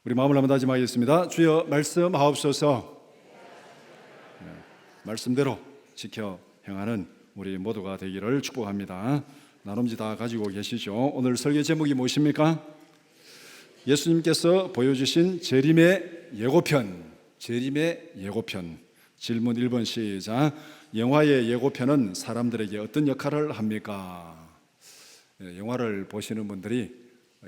우리 마음을 한번 다짐하겠습니다. 주여 말씀하옵소서. 말씀대로 지켜 행하는 우리 모두가 되기를 축복합니다. 나름지 다 가지고 계시죠? 오늘 설교 제목이 무엇입니까? 예수님께서 보여주신 재림의 예고편. 재림의 예고편. 질문 1번 시작. 영화의 예고편은 사람들에게 어떤 역할을 합니까? 영화를 보시는 분들이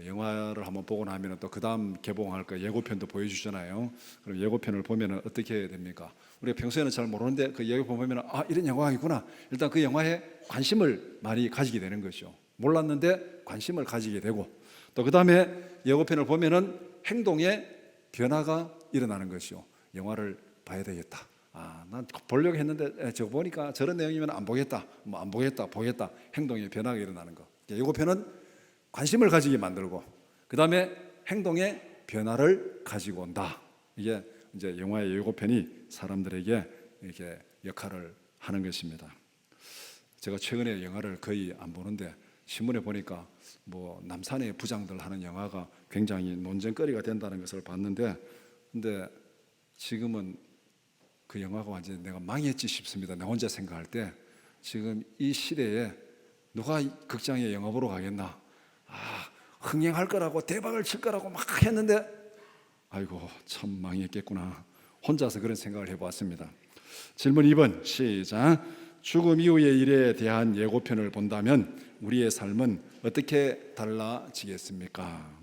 영화를 한번 보고 나면 또 그 다음 개봉할 거 예고편도 보여주잖아요. 그럼 예고편을 보면 어떻게 됩니까? 우리가 평소에는 잘 모르는데 그 예고편 보면 이런 영화이구나. 일단 그 영화에 관심을 많이 가지게 되는 거죠. 몰랐는데 관심을 가지게 되고, 또 그 다음에 예고편을 보면은 행동에 변화가 일어나는 것이요. 영화를 봐야 되겠다. 난 보려고 했는데 저거 보니까 저런 내용이면 안 보겠다. 안 보겠다. 보겠다. 행동에 변화가 일어나는 거. 예고편은 관심을 가지게 만들고, 그 다음에 행동에 변화를 가지고 온다. 이게 이제 영화의 예고편이 사람들에게 이렇게 역할을 하는 것입니다. 제가 최근에 영화를 거의 안 보는데 신문에 보니까 남산의 부장들 하는 영화가 굉장히 논쟁거리가 된다는 것을 봤는데, 근데 지금은 그 영화가 완전히 내가 망했지 싶습니다. 나 혼자 생각할 때 지금 이 시대에 누가 극장에 영화 보러 가겠나? 흥행할 거라고 대박을 칠 거라고 막 했는데 아이고 참 망했겠구나. 혼자서 그런 생각을 해보았습니다. 질문 2번 시작. 죽음 이후의 일에 대한 예고편을 본다면 우리의 삶은 어떻게 달라지겠습니까?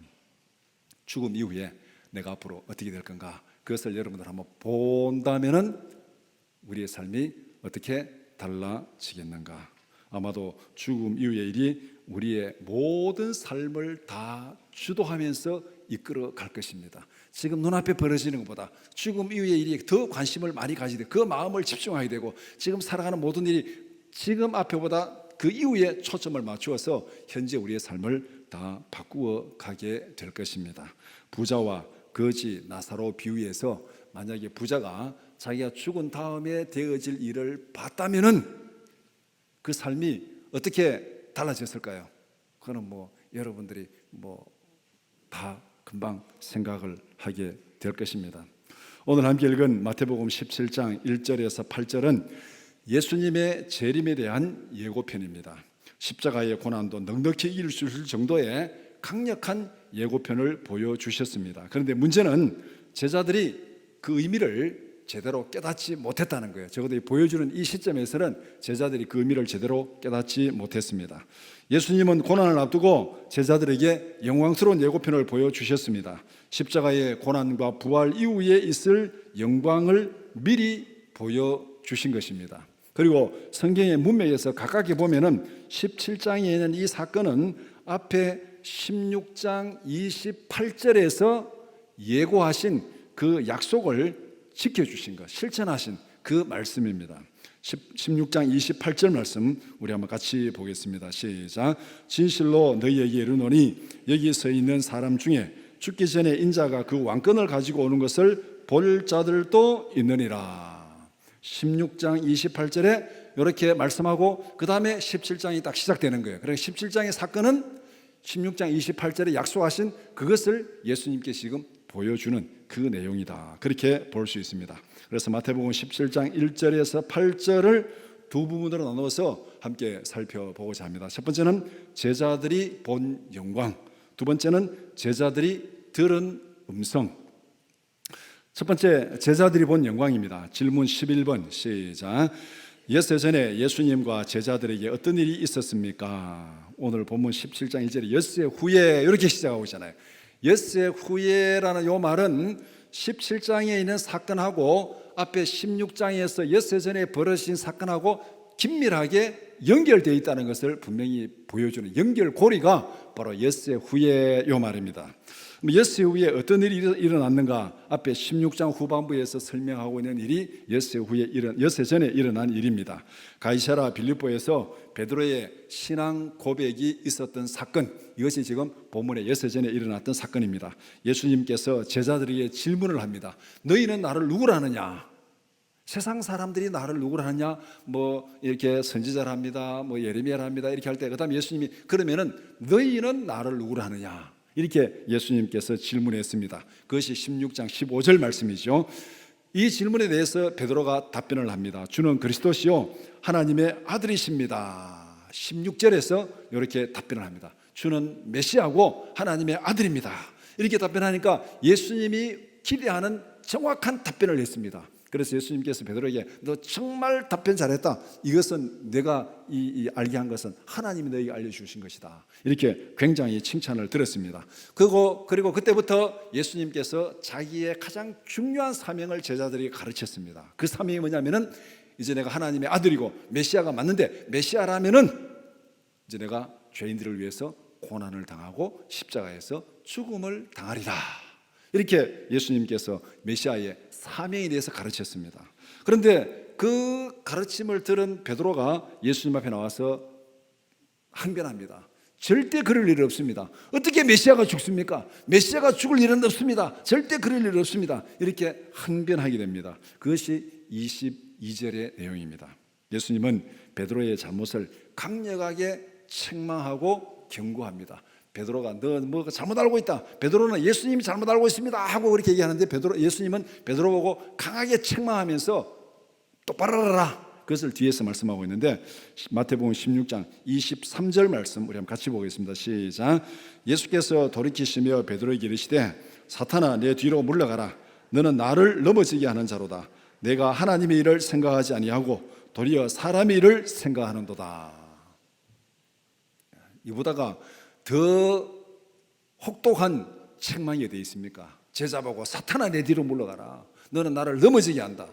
죽음 이후에 내가 앞으로 어떻게 될 건가? 그것을 여러분들 한번 본다면은 우리의 삶이 어떻게 달라지겠는가? 아마도 죽음 이후의 일이 우리의 모든 삶을 다 주도하면서 이끌어 갈 것입니다. 지금 눈앞에 벌어지는 것보다 죽음 이후의 일이 더 관심을 많이 가지게 되고 그 마음을 집중하게 되고, 지금 살아가는 모든 일이 지금 앞에보다 그 이후에 초점을 맞추어서 현재 우리의 삶을 다 바꾸어 가게 될 것입니다. 부자와 거지 나사로 비유에서 만약에 부자가 자기가 죽은 다음에 되어질 일을 봤다면은 그 삶이 어떻게 달라졌을까요? 그거는 여러분들이 다 금방 생각을 하게 될 것입니다. 오늘 함께 읽은 마태복음 17장 1절에서 8절은 예수님의 재림에 대한 예고편입니다. 십자가의 고난도 넉넉히 이길 수 있을 정도의 강력한 예고편을 보여주셨습니다. 그런데 문제는 제자들이 그 의미를 제대로 깨닫지 못했다는 거예요. 적어도 보여주는 이 시점에서는 제자들이 그 의미를 제대로 깨닫지 못했습니다. 예수님은 고난을 앞두고 제자들에게 영광스러운 예고편을 보여주셨습니다. 십자가의 고난과 부활 이후에 있을 영광을 미리 보여주신 것입니다. 그리고 성경의 문맥에서 각각에 보면은 17장에 있는 이 사건은 앞에 16장 28절에서 예고하신 그 약속을 지켜주신 것, 실천하신 그 말씀입니다. 16장 28절 말씀 우리 한번 같이 보겠습니다. 시작. 진실로 너희에게 이르노니 여기 서 있는 사람 중에 죽기 전에 인자가 그 왕권을 가지고 오는 것을 볼 자들도 있느니라. 16장 28절에 이렇게 말씀하고 그 다음에 17장이 딱 시작되는 거예요. 그래서 17장의 사건은 16장 28절에 약속하신 그것을 예수님께 지금 보여주는 그 내용이다. 그렇게 볼 수 있습니다. 그래서 마태복음 17장 1절에서 8절을 두 부분으로 나누어서 함께 살펴보고자 합니다. 첫 번째는 제자들이 본 영광, 두 번째는 제자들이 들은 음성. 첫 번째, 제자들이 본 영광입니다. 질문 11번 시작. 엿새 전에 예수님과 제자들에게 어떤 일이 있었습니까? 오늘 본문 17장 1절에 엿새 후에 이렇게 시작하고 있잖아요. 엿새 후에라는 이 말은 17장에 있는 사건하고 앞에 16장에서 엿새 전에 벌어진 사건하고 긴밀하게 연결되어 있다는 것을 분명히 보여주는 연결고리가 바로 엿새 후에 이 말입니다. 엿새 후에 어떤 일이 일어났는가? 앞에 16장 후반부에서 설명하고 있는 일이 엿새 전에 일어난 일입니다. 가이사랴 빌립보에서 베드로의 신앙 고백이 있었던 사건, 이것이 지금 본문의 엿새 전에 일어났던 사건입니다. 예수님께서 제자들에게 질문을 합니다. 너희는 나를 누구라 하느냐? 세상 사람들이 나를 누구라 하느냐? 이렇게 선지자랍니다. 예레미야랍니다. 이렇게 할 때 그다음 예수님이 그러면은 너희는 나를 누구라 하느냐? 이렇게 예수님께서 질문했습니다. 그것이 16장 15절 말씀이죠. 이 질문에 대해서 베드로가 답변을 합니다. 주는 그리스도시요 하나님의 아들이십니다. 16절에서 이렇게 답변을 합니다. 주는 메시아고 하나님의 아들입니다. 이렇게 답변하니까 예수님이 기대하는 정확한 답변을 했습니다. 그래서 예수님께서 베드로에게 너 정말 답변 잘했다. 이것은 내가 알게 한 것은 하나님이 너에게 알려주신 것이다. 이렇게 굉장히 칭찬을 들었습니다. 그리고 그때부터 예수님께서 자기의 가장 중요한 사명을 제자들에게 가르쳤습니다. 그 사명이 뭐냐면은 이제 내가 하나님의 아들이고 메시아가 맞는데 메시아라면은 이제 내가 죄인들을 위해서 고난을 당하고 십자가에서 죽음을 당하리라. 이렇게 예수님께서 메시아의 사명에 대해서 가르쳤습니다. 그런데 그 가르침을 들은 베드로가 예수님 앞에 나와서 항변합니다. 절대 그럴 일 없습니다. 어떻게 메시아가 죽습니까? 메시아가 죽을 일은 없습니다. 절대 그럴 일 없습니다. 이렇게 항변하게 됩니다. 그것이 22절의 내용입니다. 예수님은 베드로의 잘못을 강력하게 책망하고 경고합니다. 베드로가 너 뭐 잘못 알고 있다. 베드로는 예수님이 잘못 알고 있습니다 하고 그렇게 얘기하는데 예수님은 베드로 보고 강하게 책망하면서 똑바로 하라. 그것을 뒤에서 말씀하고 있는데 마태복음 16장 23절 말씀 우리 한번 같이 보겠습니다. 시작. 예수께서 돌이키시며 베드로에게 이르시되 사탄아 내 뒤로 물러가라. 너는 나를 넘어지게 하는 자로다. 내가 하나님의 일을 생각하지 아니하고 도리어 사람의 일을 생각하는도다. 이보다가 더 혹독한 책망이 어디 있습니까? 제자 보고 사탄아 내 뒤로 물러가라. 너는 나를 넘어지게 한다.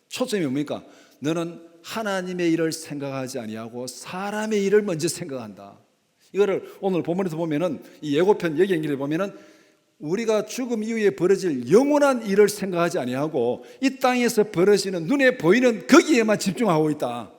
초점이 뭡니까? 너는 하나님의 일을 생각하지 아니하고 사람의 일을 먼저 생각한다. 이거를 오늘 본문에서 보면은 이 예고편 여기 연기를 보면은 우리가 죽음 이후에 벌어질 영원한 일을 생각하지 아니하고 이 땅에서 벌어지는 눈에 보이는 거기에만 집중하고 있다.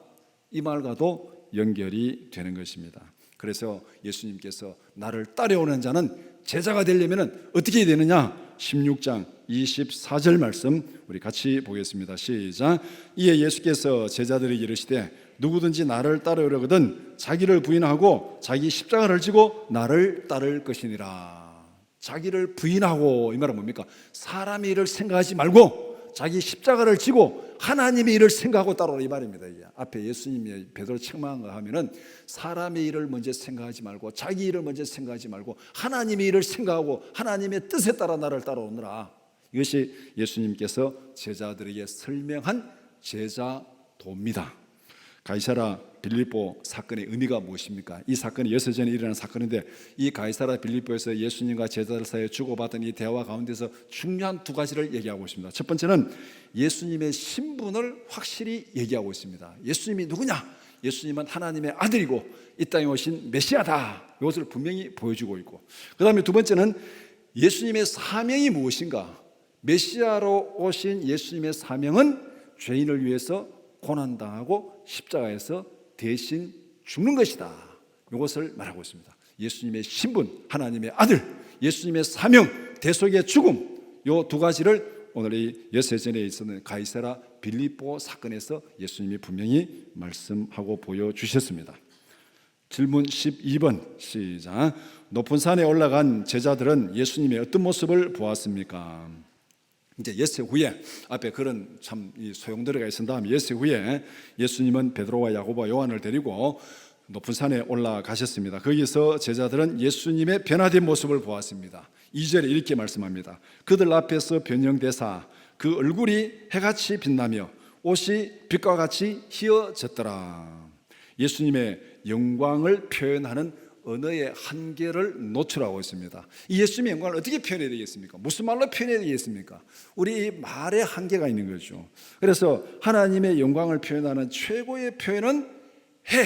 이 말과도 연결이 되는 것입니다. 그래서 예수님께서 나를 따라오는 자는 제자가 되려면 어떻게 해야 되느냐? 16장 24절 말씀 우리 같이 보겠습니다. 시작. 이에 예수께서 제자들에게 이르시되 누구든지 나를 따르려거든 자기를 부인하고 자기 십자가를 지고 나를 따를 것이니라. 자기를 부인하고 이 말은 뭡니까? 사람의 일을 생각하지 말고 자기 십자가를 지고 하나님의 일을 생각하고 따라오라 이 말입니다. 이게 앞에 예수님이 베드로 책망한 거 하면은 사람의 일을 먼저 생각하지 말고 자기 일을 먼저 생각하지 말고 하나님의 일을 생각하고 하나님의 뜻에 따라 나를 따라오느라. 이것이 예수님께서 제자들에게 설명한 제자도입니다. 가이사라 빌립보 사건의 의미가 무엇입니까? 이 사건이 여섯 전에 일어난 사건인데 이 가이사라 빌립보에서 예수님과 제자들 사이에 주고받은 이 대화 가운데서 중요한 두 가지를 얘기하고 있습니다. 첫 번째는 예수님의 신분을 확실히 얘기하고 있습니다. 예수님이 누구냐? 예수님은 하나님의 아들이고 이 땅에 오신 메시아다. 이것을 분명히 보여주고 있고, 그 다음에 두 번째는 예수님의 사명이 무엇인가? 메시아로 오신 예수님의 사명은 죄인을 위해서 고난당하고 십자가에서 대신 죽는 것이다. 이것을 말하고 있습니다. 예수님의 신분, 하나님의 아들, 예수님의 사명, 대속의 죽음, 이 두 가지를 오늘 이 여세전에 있었는 가이사라 빌립보 사건에서 예수님이 분명히 말씀하고 보여주셨습니다. 질문 12번 시작. 높은 산에 올라간 제자들은 예수님의 어떤 모습을 보았습니까? 이제 엿새 후에 앞에 그런 참 소용돌이가 있은 다음에 엿새 후에 예수님은 베드로와 야고보와 요한을 데리고 높은 산에 올라가셨습니다. 거기서 제자들은 예수님의 변화된 모습을 보았습니다. 2절에 이렇게 말씀합니다. 그들 앞에서 변형되사 그 얼굴이 해같이 빛나며 옷이 빛과 같이 희어졌더라. 예수님의 영광을 표현하는 언어의 한계를 노출하고 있습니다. 이 예수님의 영광을 어떻게 표현해야 되겠습니까? 무슨 말로 표현해야 되겠습니까? 우리 이 말의 한계가 있는 거죠. 그래서 하나님의 영광을 표현하는 최고의 표현은 해,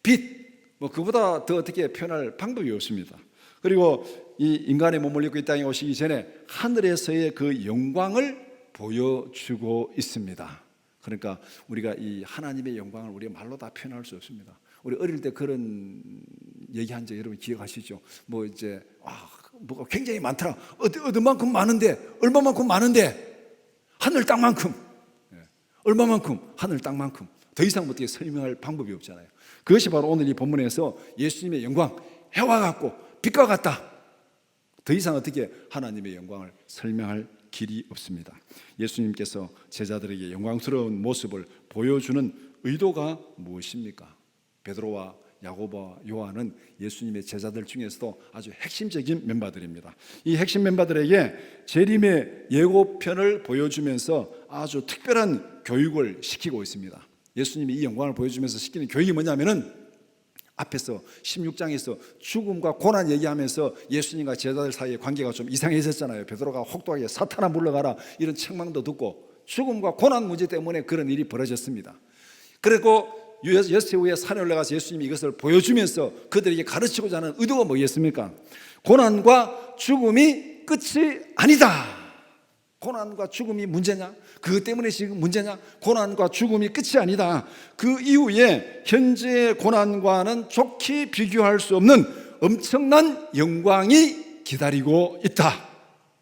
빛, 그보다 더 어떻게 표현할 방법이 없습니다. 그리고 이 인간의 몸을 입고 이 땅에 오시기 전에 하늘에서의 그 영광을 보여주고 있습니다. 그러니까 우리가 이 하나님의 영광을 우리가 말로 다 표현할 수 없습니다. 우리 어릴 때 그런 얘기한 적 여러분 기억하시죠? 뭐가 굉장히 많더라. 어디만큼 많은데, 얼마만큼 많은데, 하늘 땅만큼, 얼마만큼, 하늘 땅만큼. 더 이상 어떻게 설명할 방법이 없잖아요. 그것이 바로 오늘 이 본문에서 예수님의 영광, 해와 같고 빛과 같다. 더 이상 어떻게 하나님의 영광을 설명할 길이 없습니다. 예수님께서 제자들에게 영광스러운 모습을 보여주는 의도가 무엇입니까? 베드로와 야고보와 요한은 예수님의 제자들 중에서도 아주 핵심적인 멤버들입니다. 이 핵심 멤버들에게 재림의 예고편을 보여주면서 아주 특별한 교육을 시키고 있습니다. 예수님이 이 영광을 보여주면서 시키는 교육이 뭐냐면은 앞에서 16장에서 죽음과 고난 얘기하면서 예수님과 제자들 사이의 관계가 좀 이상해졌잖아요. 베드로가 혹독하게 사탄아 물러가라 이런 책망도 듣고 죽음과 고난 문제 때문에 그런 일이 벌어졌습니다. 그리고 엿새 후에 산에 올라가서 예수님이 이것을 보여주면서 그들에게 가르치고자 하는 의도가 뭐겠습니까? 고난과 죽음이 끝이 아니다. 고난과 죽음이 문제냐? 그것 때문에 지금 문제냐? 고난과 죽음이 끝이 아니다. 그 이후에 현재의 고난과는 좋게 비교할 수 없는 엄청난 영광이 기다리고 있다.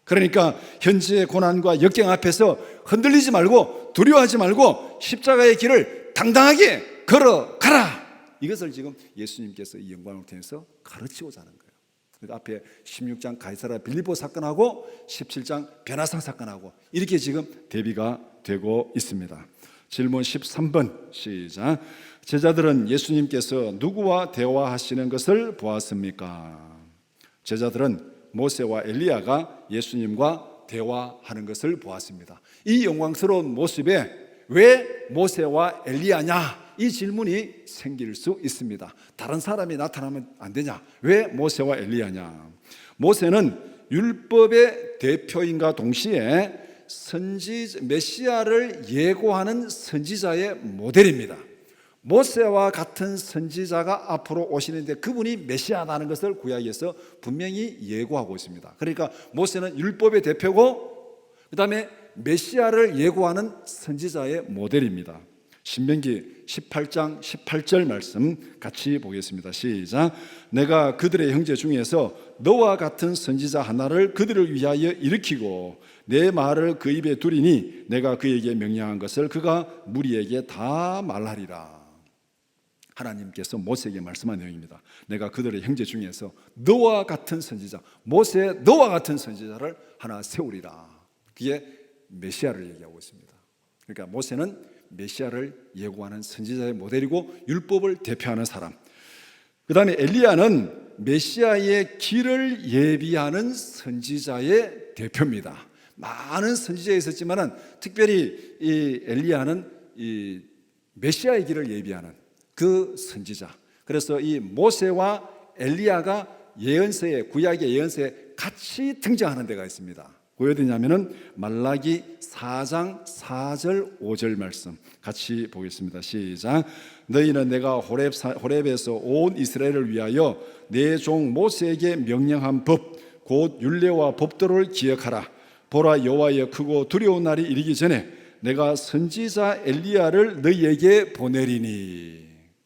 그러니까 현재의 고난과 역경 앞에서 흔들리지 말고 두려워하지 말고 십자가의 길을 당당하게 걸어가라. 이것을 지금 예수님께서 이 영광을 통해서 가르치고자 하는 거예요. 앞에 16장 가이사랴 빌립보 사건하고 17장 변화산 사건하고 이렇게 지금 대비가 되고 있습니다. 질문 13번 시작. 제자들은 예수님께서 누구와 대화하시는 것을 보았습니까? 제자들은 모세와 엘리야가 예수님과 대화하는 것을 보았습니다. 이 영광스러운 모습에 왜 모세와 엘리야냐? 이 질문이 생길 수 있습니다. 다른 사람이 나타나면 안 되냐? 왜 모세와 엘리야냐? 모세는 율법의 대표인과 동시에 메시아를 예고하는 선지자의 모델입니다. 모세와 같은 선지자가 앞으로 오시는데 그분이 메시아라는 것을 구약에서 분명히 예고하고 있습니다. 그러니까 모세는 율법의 대표고 그 다음에 메시아를 예고하는 선지자의 모델입니다. 신명기 18장 18절 말씀 같이 보겠습니다. 시작. 내가 그들의 형제 중에서 너와 같은 선지자 하나를 그들을 위하여 일으키고 내 말을 그 입에 두리니 내가 그에게 명령한 것을 그가 무리에게 다 말하리라. 하나님께서 모세에게 말씀한 내용입니다. 내가 그들의 형제 중에서 너와 같은 선지자, 모세 너와 같은 선지자를 하나 세우리라. 그게 메시아를 얘기하고 있습니다. 그러니까 모세는 메시아를 예고하는 선지자의 모델이고 율법을 대표하는 사람. 그 다음에 엘리야는 메시아의 길을 예비하는 선지자의 대표입니다. 많은 선지자가 있었지만 특별히 이 엘리야는 이 메시아의 길을 예비하는 그 선지자. 그래서 이 모세와 엘리야가 예언서에, 구약의 예언서에 같이 등장하는 데가 있습니다. 어디냐면은 말라기 4장 4절 5절 말씀 같이 보겠습니다. 시작. 너희는 내가 호렙에서 온 이스라엘을 위하여 내 종 모세에게 명령한 법 곧 율례와 법도를 기억하라. 보라, 여호와의 크고 두려운 날이 이르기 전에 내가 선지자 엘리야를 너희에게 보내리니.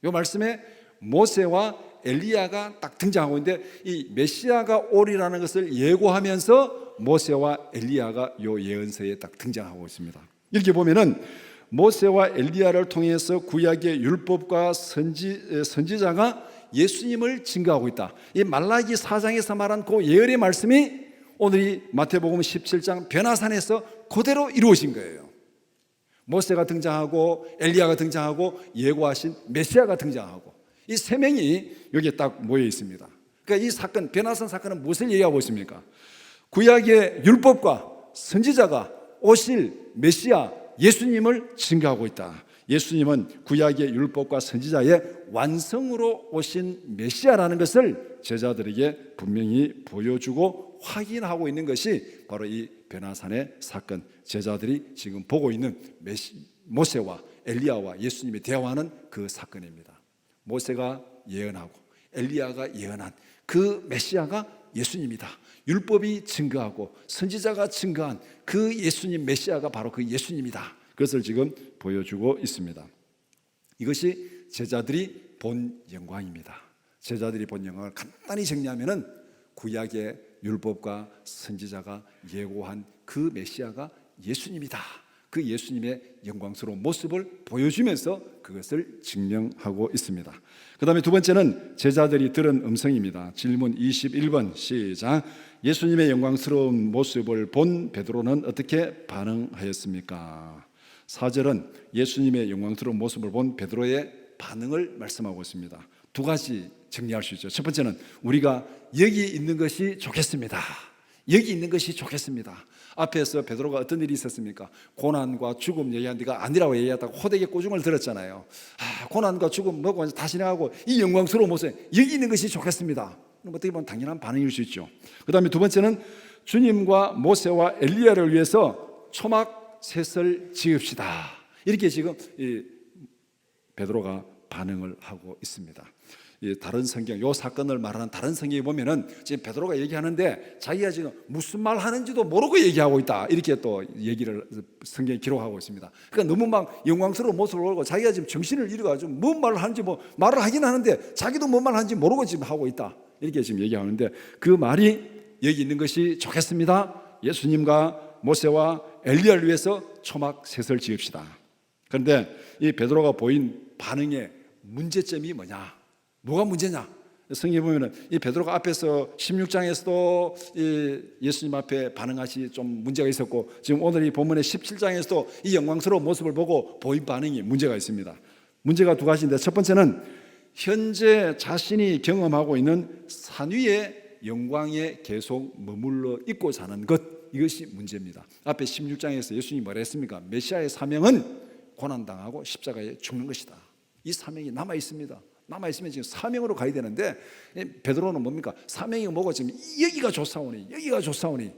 이 말씀에 모세와 엘리야가 딱 등장하고 있는데 이 메시아가 오리라는 것을 예고하면서 모세와 엘리야가 요 예언서에 딱 등장하고 있습니다. 이렇게 보면은 모세와 엘리야를 통해서 구약의 율법과 선지자가 예수님을 증거하고 있다. 이 말라기 4장에서 말한 그 예언의 말씀이 오늘 이 마태복음 17장 변화산에서 그대로 이루어진 거예요. 모세가 등장하고 엘리야가 등장하고 예고하신 메시아가 등장하고 이 세 명이 여기에 딱 모여 있습니다. 그러니까 이 사건, 변화산 사건은 무엇을 얘기하고 있습니까? 구약의 율법과 선지자가 오실 메시아 예수님을 증거하고 있다. 예수님은 구약의 율법과 선지자의 완성으로 오신 메시아라는 것을 제자들에게 분명히 보여주고 확인하고 있는 것이 바로 이 변화산의 사건, 제자들이 지금 보고 있는 모세와 엘리야와 예수님이 대화하는 그 사건입니다. 모세가 예언하고 엘리야가 예언한 그 메시아가 예수님이다. 율법이 증거하고 선지자가 증거한 그 예수님 메시아가 바로 그 예수님이다. 그것을 지금 보여주고 있습니다. 이것이 제자들이 본 영광입니다. 제자들이 본 영광을 간단히 정리하면은 구약의 율법과 선지자가 예고한 그 메시아가 예수님이다. 그 예수님의 영광스러운 모습을 보여주면서 그것을 증명하고 있습니다. 그 다음에 두 번째는 제자들이 들은 음성입니다. 질문 21번 시작. 예수님의 영광스러운 모습을 본 베드로는 어떻게 반응하였습니까? 4절은 예수님의 영광스러운 모습을 본 베드로의 반응을 말씀하고 있습니다. 두 가지 정리할 수 있죠. 첫 번째는 우리가 여기 있는 것이 좋겠습니다. 여기 있는 것이 좋겠습니다. 앞에서 베드로가 어떤 일이 있었습니까? 고난과 죽음 얘기한 데가 아니라고 얘기하다가 호되게 꼬중을 들었잖아요. 고난과 죽음 먹고 다시 나가고 이 영광스러운 모습, 여기 있는 것이 좋겠습니다. 어떻게 보면 당연한 반응일 수 있죠. 그 다음에 두 번째는 주님과 모세와 엘리야를 위해서 초막 셋을 지읍시다. 이렇게 지금 베드로가 반응을 하고 있습니다. 다른 성경, 이 사건을 말하는 다른 성경에 보면은 지금 베드로가 얘기하는데 자기가 지금 무슨 말 하는지도 모르고 얘기하고 있다, 이렇게 또 얘기를 성경에 기록하고 있습니다. 그러니까 너무 막 영광스러운 모습을 보고 자기가 지금 정신을 잃어가지고 뭔 말을 하는지, 뭐 말을 하긴 하는데 자기도 뭔 말을 하는지 모르고 지금 하고 있다, 이렇게 지금 얘기하는데, 그 말이 여기 있는 것이 좋겠습니다. 예수님과 모세와 엘리야를 위해서 초막 셋을 지읍시다. 그런데 이 베드로가 보인 반응의 문제점이 뭐냐? 뭐가 문제냐? 성경에 보면은 이 베드로가 앞에서 16장에서도 이 예수님 앞에 반응하시 좀 문제가 있었고, 지금 오늘 이 본문의 17장에서도 이 영광스러운 모습을 보고 보인 반응이 문제가 있습니다. 문제가 두 가지인데, 첫 번째는 현재 자신이 경험하고 있는 산 위의 영광에 계속 머물러 있고 사는 것, 이것이 문제입니다. 앞에 16장에서 예수님이 뭐라 했습니까? 메시아의 사명은 고난당하고 십자가에 죽는 것이다. 이 사명이 남아 있습니다. 남아있으면 지금 사명으로 가야 되는데, 베드로는 뭡니까? 사명이 뭐고 지금 여기가 좋사오니, 여기가 좋사오니.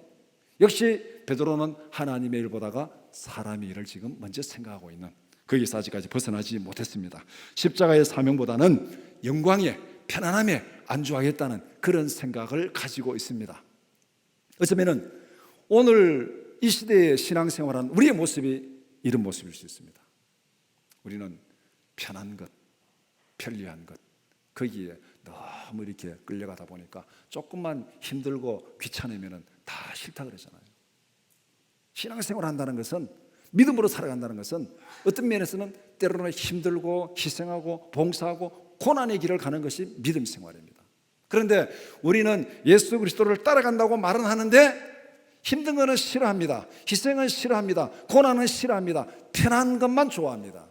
역시 베드로는 하나님의 일 보다가 사람의 일을 지금 먼저 생각하고 있는, 거기서 아직까지 벗어나지 못했습니다. 십자가의 사명보다는 영광에, 편안함에 안주하겠다는 그런 생각을 가지고 있습니다. 어쩌면 오늘 이 시대의 신앙생활한 우리의 모습이 이런 모습일 수 있습니다. 우리는 편한 것, 편리한 것, 거기에 너무 이렇게 끌려가다 보니까 조금만 힘들고 귀찮으면 다 싫다 그러잖아요. 신앙생활 한다는 것은, 믿음으로 살아간다는 것은 어떤 면에서는 때로는 힘들고 희생하고 봉사하고 고난의 길을 가는 것이 믿음 생활입니다. 그런데 우리는 예수 그리스도를 따라간다고 말은 하는데 힘든 것은 싫어합니다. 희생은 싫어합니다. 고난은 싫어합니다. 편한 것만 좋아합니다.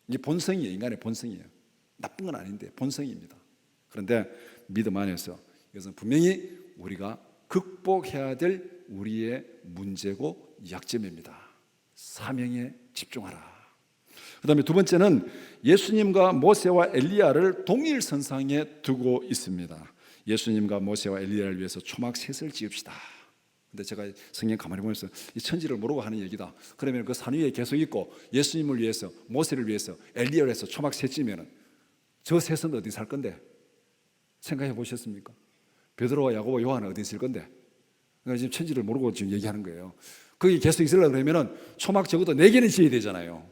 이게 본성이에요. 인간의 본성이에요. 나쁜 건 아닌데 본성입니다. 그런데 믿음 안에서 이것은 분명히 우리가 극복해야 될 우리의 문제고 약점입니다. 사명에 집중하라. 그 다음에 두 번째는 예수님과 모세와 엘리야를 동일선상에 두고 있습니다. 예수님과 모세와 엘리야를 위해서 초막 셋을 지읍시다. 근데 제가 성경 가만히 보면서 이 천지를 모르고 하는 얘기다. 그러면 그 산 위에 계속 있고 예수님을 위해서, 모세를 위해서, 엘리야를 위해서 초막 셋 지으면 저 셋은 어디 살 건데? 생각해 보셨습니까? 베드로와 야고보, 요한은 어디 있을 건데? 그러니까 지금 천지를 모르고 지금 얘기하는 거예요. 거기 계속 있으려고 그러면 초막 적어도 4개는 지어야 되잖아요.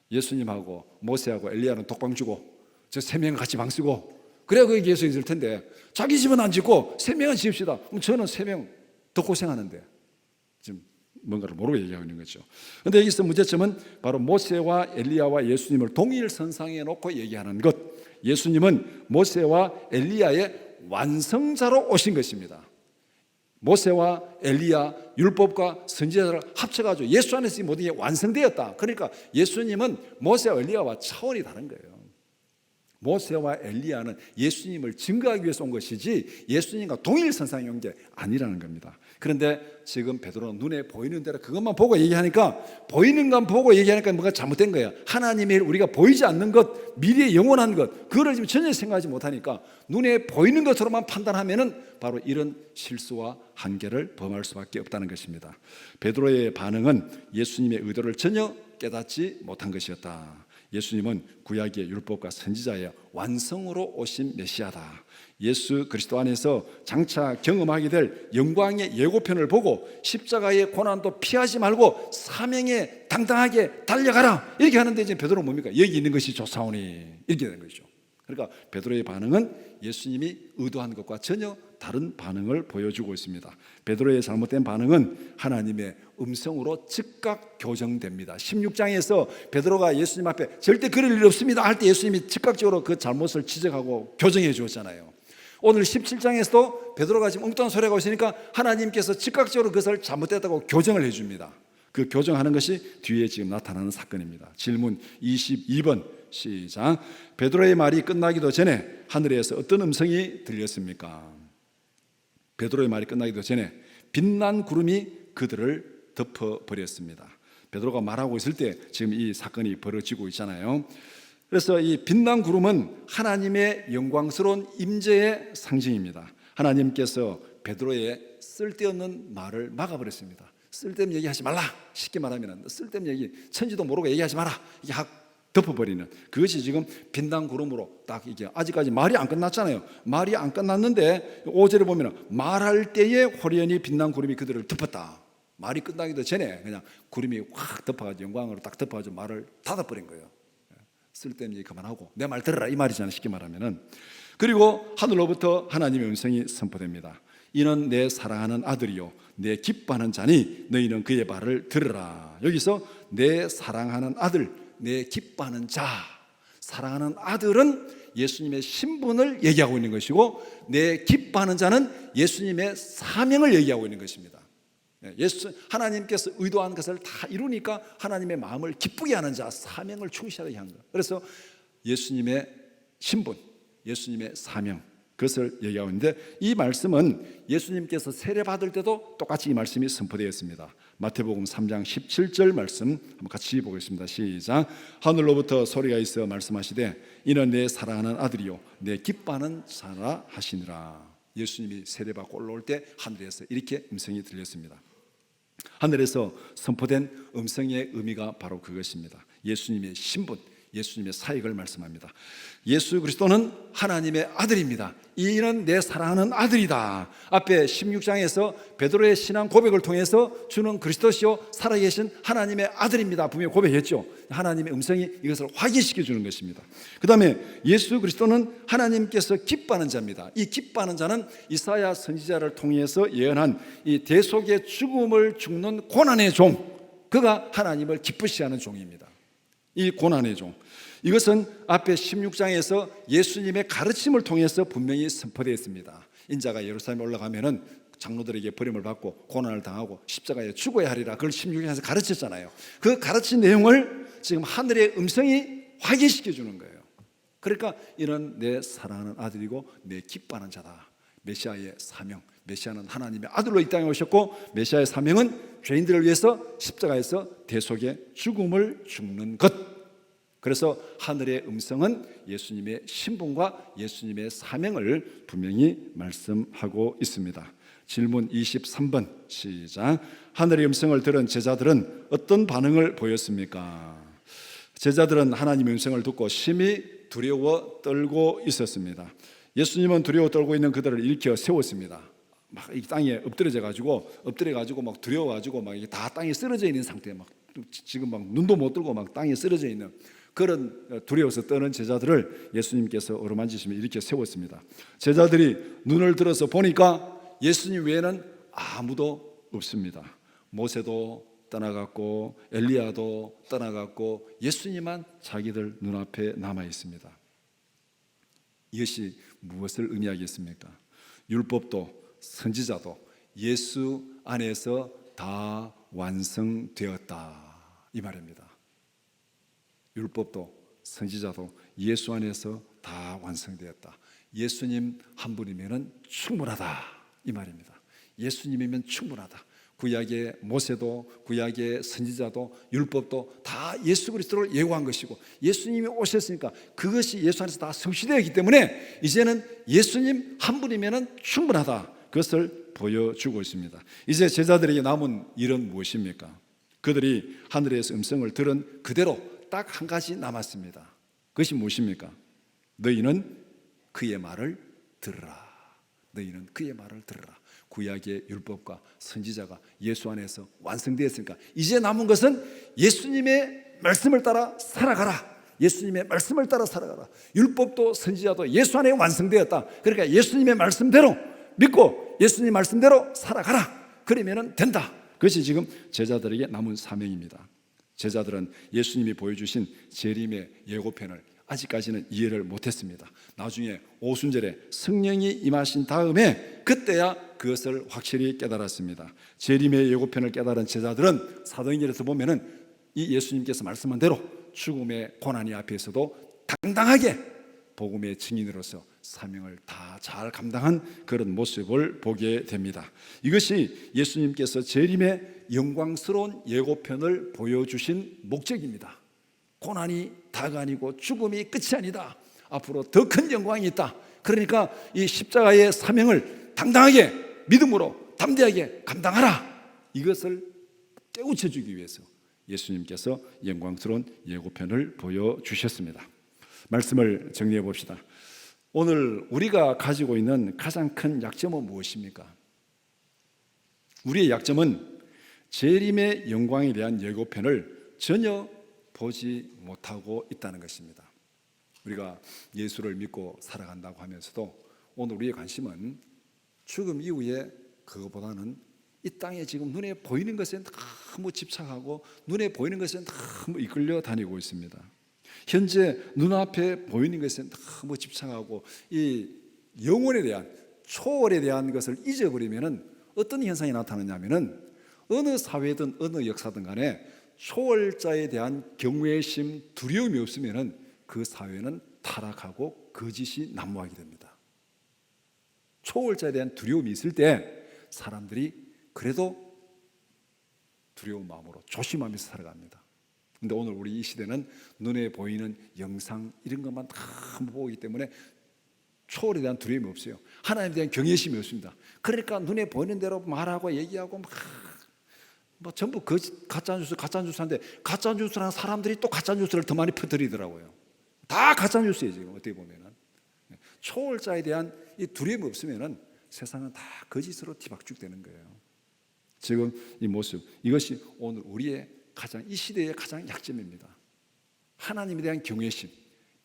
예수님하고 모세하고 엘리야는 독방 주고 저 3명 같이 방 쓰고, 그래야 거기 계속 있을 텐데 자기 집은 안 짓고 3명은 지읍시다. 그럼 저는 3명 더 고생하는데, 지금 뭔가를 모르고 얘기하고 있는 거죠. 그런데 여기서 문제점은 바로 모세와 엘리야와 예수님을 동일선상에 놓고 얘기하는 것. 예수님은 모세와 엘리야의 완성자로 오신 것입니다. 모세와 엘리야, 율법과 선지자를 합쳐가지고 예수 안에서 모든 게 완성되었다. 그러니까 예수님은 모세와 엘리야와 차원이 다른 거예요. 모세와 엘리야는 예수님을 증거하기 위해서 온 것이지 예수님과 동일선상에 온 게 아니라는 겁니다. 그런데 지금 베드로는 눈에 보이는 대로 그것만 보고 얘기하니까, 보이는 것 보고 얘기하니까 뭔가 잘못된 거예요. 하나님의 일, 우리가 보이지 않는 것, 미래의 영원한 것, 그거를 지금 전혀 생각하지 못하니까 눈에 보이는 것으로만 판단하면은 바로 이런 실수와 한계를 범할 수밖에 없다는 것입니다. 베드로의 반응은 예수님의 의도를 전혀 깨닫지 못한 것이었다. 예수님은 구약의 율법과 선지자의 완성으로 오신 메시아다. 예수 그리스도 안에서 장차 경험하게 될 영광의 예고편을 보고 십자가의 고난도 피하지 말고 사명에 당당하게 달려가라, 이렇게 하는데 이제 베드로는 뭡니까? 여기 있는 것이 좋사오니, 이렇게 되는 거죠. 그러니까 베드로의 반응은 예수님이 의도한 것과 전혀 다른 반응을 보여주고 있습니다. 베드로의 잘못된 반응은 하나님의 음성으로 즉각 교정됩니다. 16장에서 베드로가 예수님 앞에 절대 그럴 일 없습니다 할 때 예수님이 즉각적으로 그 잘못을 지적하고 교정해 주었잖아요. 오늘 17장에서도 베드로가 지금 엉뚱한 소리가 있으니까 하나님께서 즉각적으로 그것을 잘못됐다고 교정을 해줍니다. 그 교정하는 것이 뒤에 지금 나타나는 사건입니다. 질문 22번 시작. 베드로의 말이 끝나기도 전에 하늘에서 어떤 음성이 들렸습니까? 베드로의 말이 끝나기도 전에 빛난 구름이 그들을 덮어버렸습니다. 베드로가 말하고 있을 때 지금 이 사건이 벌어지고 있잖아요. 그래서 이 빛난 구름은 하나님의 영광스러운 임재의 상징입니다. 하나님께서 베드로의 쓸데없는 말을 막아버렸습니다. 쓸데없는 얘기하지 말라. 쉽게 말하면 쓸데없는 얘기, 천지도 모르고 얘기하지 마라. 이게 확 덮어버리는, 그것이 지금 빛난 구름으로 딱 이게, 아직까지 말이 안 끝났잖아요. 말이 안 끝났는데 5절에 보면 말할 때에 호련히 빛난 구름이 그들을 덮었다. 말이 끝나기도 전에 그냥 구름이 확 덮어가지고 영광으로 딱 덮어가지고 말을 닫아버린 거예요. 쓸데없는 얘기 그만하고 내 말 들으라 이 말이잖아요, 쉽게 말하면은. 그리고 하늘로부터 하나님의 음성이 선포됩니다. 이는 내 사랑하는 아들이요 내 기뻐하는 자니 너희는 그의 말을 들으라. 여기서 내 사랑하는 아들, 내 기뻐하는 자, 사랑하는 아들은 예수님의 신분을 얘기하고 있는 것이고, 내 기뻐하는 자는 예수님의 사명을 얘기하고 있는 것입니다. 하나님께서 의도한 것을 다 이루니까 하나님의 마음을 기쁘게 하는 자, 사명을 충실하게 한 거예요. 그래서 예수님의 신분, 예수님의 사명, 그것을 얘기하고 있는데, 이 말씀은 예수님께서 세례 받을 때도 똑같이 이 말씀이 선포되었습니다. 마태복음 3장 17절 말씀 한번 같이 보겠습니다. 시작. 하늘로부터 소리가 있어 말씀하시되 이는 내 사랑하는 아들이요 내 기뻐하는 자라 하시니라. 예수님이 세례 받고 올라올 때 하늘에서 이렇게 음성이 들렸습니다. 하늘에서 선포된 음성의 의미가 바로 그것입니다. 예수님의 신분, 예수님의 사역을 말씀합니다. 예수 그리스도는 하나님의 아들입니다. 이는 내 사랑하는 아들이다. 앞에 16장에서 베드로의 신앙 고백을 통해서 주는 그리스도시요 살아계신 하나님의 아들입니다 분명히 고백했죠. 하나님의 음성이 이것을 확인시켜 주는 것입니다. 그 다음에 예수 그리스도는 하나님께서 기뻐하는 자입니다. 이 기뻐하는 자는 이사야 선지자를 통해서 예언한 이 대속의 죽음을 죽는 고난의 종, 그가 하나님을 기쁘시 하는 종입니다. 이 고난의 종, 이것은 앞에 16장에서 예수님의 가르침을 통해서 분명히 선포되어 있습니다. 인자가 예루살렘에 올라가면은 장로들에게 버림을 받고 고난을 당하고 십자가에 죽어야 하리라, 그걸 16장에서 가르쳤잖아요. 그 가르친 내용을 지금 하늘의 음성이 확인시켜 주는 거예요. 그러니까 이는 내 사랑하는 아들이고 내 기뻐하는 자다. 메시아의 사명, 메시아는 하나님의 아들로 이 땅에 오셨고, 메시아의 사명은 죄인들을 위해서 십자가에서 대속의 죽음을 죽는 것. 그래서 하늘의 음성은 예수님의 신분과 예수님의 사명을 분명히 말씀하고 있습니다. 질문 23번 시작. 하늘의 음성을 들은 제자들은 어떤 반응을 보였습니까? 제자들은 하나님의 음성을 듣고 심히 두려워 떨고 있었습니다. 예수님은 두려워 떨고 있는 그들을 일으켜 세웠습니다. 막 이 땅에 엎드려 가지고 막 두려워 가지고 막 다 땅에 쓰러져 있는 상태, 막 지금 막 눈도 못 뜨고 막 땅에 쓰러져 있는 그런 두려워서 떠는 제자들을 예수님께서 어루만지시며 이렇게 세웠습니다. 제자들이 눈을 들어서 보니까 예수님 외에는 아무도 없습니다. 모세도 떠나갔고 엘리야도 떠나갔고 예수님만 자기들 눈앞에 남아 있습니다. 이것이 무엇을 의미하겠습니까? 율법도 선지자도 예수 안에서 다 완성되었다 이 말입니다. 율법도 선지자도 예수 안에서 다 완성되었다. 예수님 한 분이면 충분하다 이 말입니다. 예수님이면 충분하다. 구약의 모세도 구약의 선지자도 율법도 다 예수 그리스도를 예고한 것이고, 예수님이 오셨으니까 그것이 예수 안에서 다 성취되었기 때문에 이제는 예수님 한 분이면 충분하다, 그것을 보여주고 있습니다. 이제 제자들에게 남은 일은 무엇입니까? 그들이 하늘에서 음성을 들은 그대로 딱 한 가지 남았습니다. 그것이 무엇입니까? 너희는 그의 말을 들으라. 너희는 그의 말을 들으라. 구약의 율법과 선지자가 예수 안에서 완성되었으니까 이제 남은 것은 예수님의 말씀을 따라 살아가라. 예수님의 말씀을 따라 살아가라. 율법도 선지자도 예수 안에 완성되었다. 그러니까 예수님의 말씀대로 믿고 예수님 말씀대로 살아가라. 그러면 된다. 그것이 지금 제자들에게 남은 사명입니다. 제자들은 예수님이 보여주신 재림의 예고편을 아직까지는 이해를 못했습니다. 나중에 오순절에 성령이 임하신 다음에 그때야 그것을 확실히 깨달았습니다. 재림의 예고편을 깨달은 제자들은 사도행전에서 보면은 이 예수님께서 말씀한 대로 죽음의 고난이 앞에서도 당당하게 복음의 증인으로서 사명을 다 잘 감당한 그런 모습을 보게 됩니다. 이것이 예수님께서 재림의 영광스러운 예고편을 보여주신 목적입니다. 고난이 다가 아니고 죽음이 끝이 아니다. 앞으로 더 큰 영광이 있다. 그러니까 이 십자가의 사명을 당당하게 믿음으로 담대하게 감당하라. 이것을 깨우쳐 주기 위해서 예수님께서 영광스러운 예고편을 보여주셨습니다. 말씀을 정리해 봅시다. 오늘 우리가 가지고 있는 가장 큰 약점은 무엇입니까? 우리의 약점은 재림의 영광에 대한 예고편을 전혀 보지 못하고 있다는 것입니다. 우리가 예수를 믿고 살아간다고 하면서도 오늘 우리의 관심은 죽음 이후에 그것보다는 이 땅에 지금 눈에 보이는 것에 너무 집착하고 눈에 보이는 것에 너무 이끌려 다니고 있습니다. 현재 눈앞에 보이는 것에 너무 집착하고 이 영혼에 대한 초월에 대한 것을 잊어버리면 어떤 현상이 나타나냐면은 어느 사회든 어느 역사든 간에 초월자에 대한 경외심, 두려움이 없으면 그 사회는 타락하고 거짓이 난무하게 됩니다. 초월자에 대한 두려움이 있을 때 사람들이 그래도 두려운 마음으로 조심하면서 살아갑니다. 근데 오늘 우리 이 시대는 눈에 보이는 영상 이런 것만 다 보기 때문에 초월에 대한 두려움이 없어요. 하나님에 대한 경외심이 없습니다. 그러니까 눈에 보이는 대로 말하고 얘기하고 뭐 전부 가짜뉴스 가짜뉴스인데 가짜뉴스라는 사람들이 또 가짜뉴스를 더 많이 퍼뜨리더라고요. 다 가짜뉴스예요. 지금 어떻게 보면은 초월자에 대한 이 두려움이 없으면은 세상은 다 거짓으로 뒤박죽되는 거예요. 지금 이 모습, 이것이 오늘 우리의 이 시대의 가장 약점입니다. 하나님에 대한 경외심,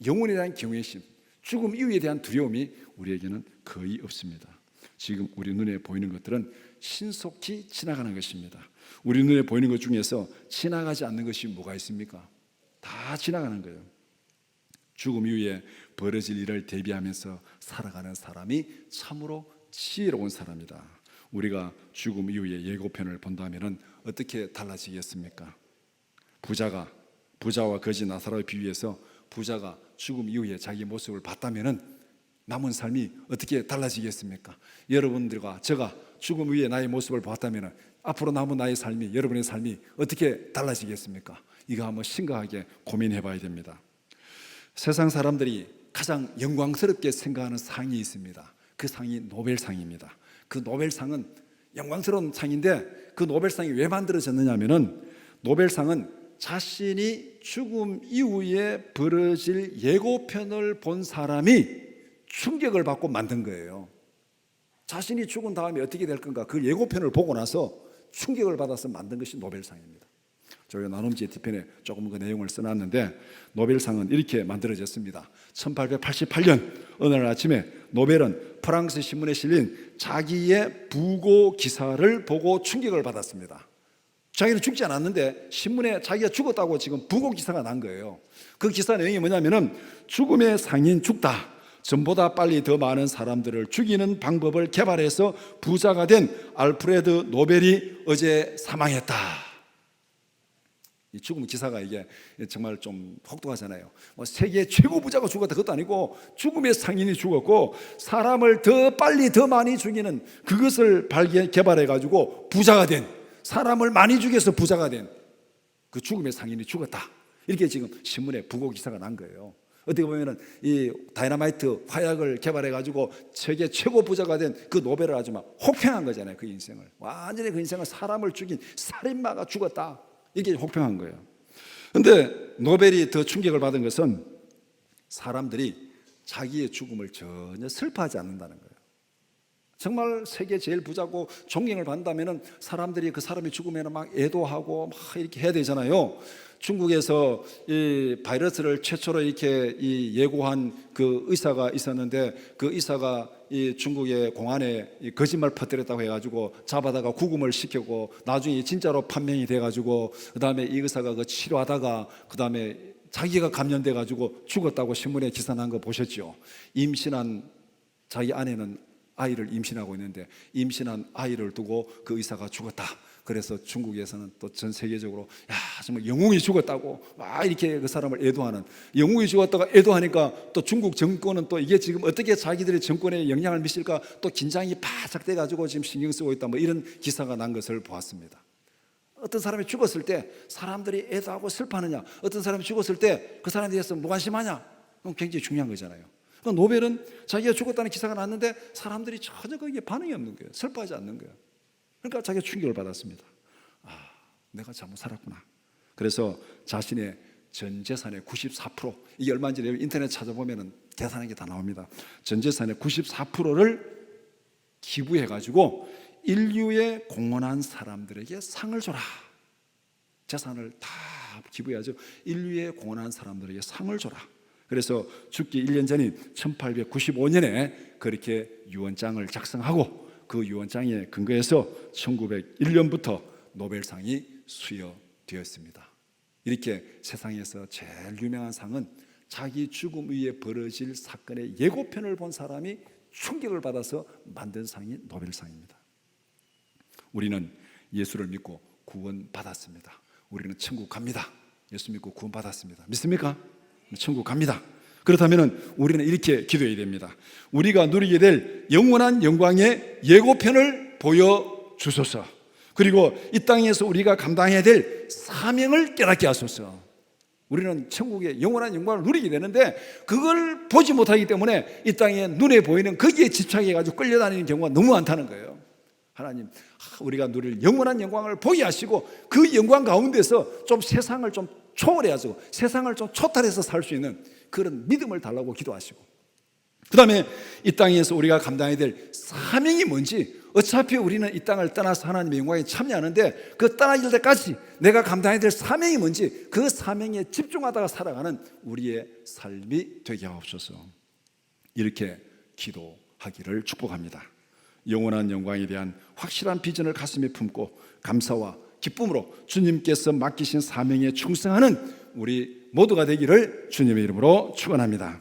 영혼에 대한 경외심, 죽음 이후에 대한 두려움이 우리에게는 거의 없습니다. 지금 우리 눈에 보이는 것들은 신속히 지나가는 것입니다. 우리 눈에 보이는 것 중에서 지나가지 않는 것이 뭐가 있습니까? 다 지나가는 거예요. 죽음 이후에 벌어질 일을 대비하면서 살아가는 사람이 참으로 지혜로운 사람이다. 우리가 죽음 이후의 예고편을 본다면 어떻게 달라지겠습니까? 부자와 거지 나사로를 비유해서 부자가 죽음 이후에 자기 모습을 봤다면 남은 삶이 어떻게 달라지겠습니까? 여러분들과 제가 죽음 이후에 나의 모습을 봤다면 앞으로 남은 나의 삶이, 여러분의 삶이 어떻게 달라지겠습니까? 이거 한번 심각하게 고민해 봐야 됩니다. 세상 사람들이 가장 영광스럽게 생각하는 상이 있습니다. 그 상이 노벨상입니다. 그 노벨상은 영광스러운 상인데 그 노벨상이 왜 만들어졌느냐 하면은 노벨상은 자신이 죽음 이후에 벌어질 예고편을 본 사람이 충격을 받고 만든 거예요. 자신이 죽은 다음에 어떻게 될 건가 그 예고편을 보고 나서 충격을 받아서 만든 것이 노벨상입니다. 저희 나눔지의 뒤편에 조금 그 내용을 써놨는데 노벨상은 이렇게 만들어졌습니다. 1888년 어느 날 아침에 노벨은 프랑스 신문에 실린 자기의 부고 기사를 보고 충격을 받았습니다. 자기는 죽지 않았는데 신문에 자기가 죽었다고 지금 부고 기사가 난 거예요. 그 기사 내용이 뭐냐면은 죽음의 상인 죽다. 전보다 빨리 더 많은 사람들을 죽이는 방법을 개발해서 부자가 된 알프레드 노벨이 어제 사망했다. 이 죽음 기사가 이게 정말 좀 혹독하잖아요. 세계 최고 부자가 죽었다 그것도 아니고 죽음의 상인이 죽었고 사람을 더 빨리 더 많이 죽이는 그것을 개발해 가지고 부자가 된 사람을 많이 죽여서 부자가 된 그 죽음의 상인이 죽었다. 이렇게 지금 신문에 부고 기사가 난 거예요. 어떻게 보면은 이 다이너마이트 화약을 개발해 가지고 세계 최고 부자가 된 그 노벨을 아주 막 혹평한 거잖아요. 그 인생을 완전히 그 인생을 사람을 죽인 살인마가 죽었다. 이게 혹평한 거예요. 그런데 노벨이 더 충격을 받은 것은 사람들이 자기의 죽음을 전혀 슬퍼하지 않는다는 거예요. 정말 세계 제일 부자고 존경을 받는다면은 사람들이 그 사람이 죽으면 막 애도하고 막 이렇게 해야 되잖아요. 중국에서 이 바이러스를 최초로 이렇게 예고한 그 의사가 있었는데, 그 의사가 이 중국의 공안에 거짓말 퍼뜨렸다고 해가지고 잡아다가 구금을 시켰고, 나중에 진짜로 판명이 돼가지고 그 다음에 이 의사가 그 치료하다가 그 다음에 자기가 감염돼가지고 죽었다고 신문에 기사 난 거 보셨죠? 임신한 자기 아내는 아이를 임신하고 있는데 임신한 아이를 두고 그 의사가 죽었다. 그래서 중국에서는 또 전 세계적으로 야 정말 영웅이 죽었다고 막 이렇게 그 사람을 애도하는, 영웅이 죽었다가 애도하니까 또 중국 정권은 또 이게 지금 어떻게 자기들의 정권에 영향을 미칠까 또 긴장이 바짝 돼가지고 지금 신경 쓰고 있다, 뭐 이런 기사가 난 것을 보았습니다. 어떤 사람이 죽었을 때 사람들이 애도하고 슬퍼하느냐, 어떤 사람이 죽었을 때 그 사람에 대해서 무관심하냐, 그건 굉장히 중요한 거잖아요. 그러니까 노벨은 자기가 죽었다는 기사가 났는데 사람들이 전혀 거기에 반응이 없는 거예요. 슬퍼하지 않는 거예요. 그러니까 자기가 충격을 받았습니다. 아, 내가 잘못 살았구나. 그래서 자신의 전 재산의 94%, 이게 얼마인지 인터넷 찾아보면 계산한 게 다 나옵니다. 전 재산의 94%를 기부해가지고 인류에 공헌한 사람들에게 상을 줘라. 재산을 다 기부해야죠. 인류에 공헌한 사람들에게 상을 줘라. 그래서 죽기 1년 전인 1895년에 그렇게 유언장을 작성하고 그 유언장에 근거해서 1901년부터 노벨상이 수여되었습니다. 이렇게 세상에서 제일 유명한 상은 자기 죽음 위에 벌어질 사건의 예고편을 본 사람이 충격을 받아서 만든 상이 노벨상입니다. 우리는 예수를 믿고 구원받았습니다. 우리는 천국 갑니다. 예수 믿고 구원받았습니다. 믿습니까? 천국 갑니다. 그렇다면 우리는 이렇게 기도해야 됩니다. 우리가 누리게 될 영원한 영광의 예고편을 보여주소서. 그리고 이 땅에서 우리가 감당해야 될 사명을 깨닫게 하소서. 우리는 천국의 영원한 영광을 누리게 되는데 그걸 보지 못하기 때문에 이 땅에 눈에 보이는 거기에 집착해가지고 끌려다니는 경우가 너무 많다는 거예요. 하나님, 우리가 누릴 영원한 영광을 보게 하시고 그 영광 가운데서 좀 세상을 좀 초월해가지고 세상을 좀 초탈해서 살 수 있는 그런 믿음을 달라고 기도하시고, 그 다음에 이 땅에서 우리가 감당해야 될 사명이 뭔지, 어차피 우리는 이 땅을 떠나서 하나님의 영광에 참여하는데 그 떠나길 때까지 내가 감당해야 될 사명이 뭔지 그 사명에 집중하다가 살아가는 우리의 삶이 되게 하옵소서. 이렇게 기도하기를 축복합니다. 영원한 영광에 대한 확실한 비전을 가슴에 품고 감사와 기쁨으로 주님께서 맡기신 사명에 충성하는 우리 모두가 되기를 주님의 이름으로 축원합니다.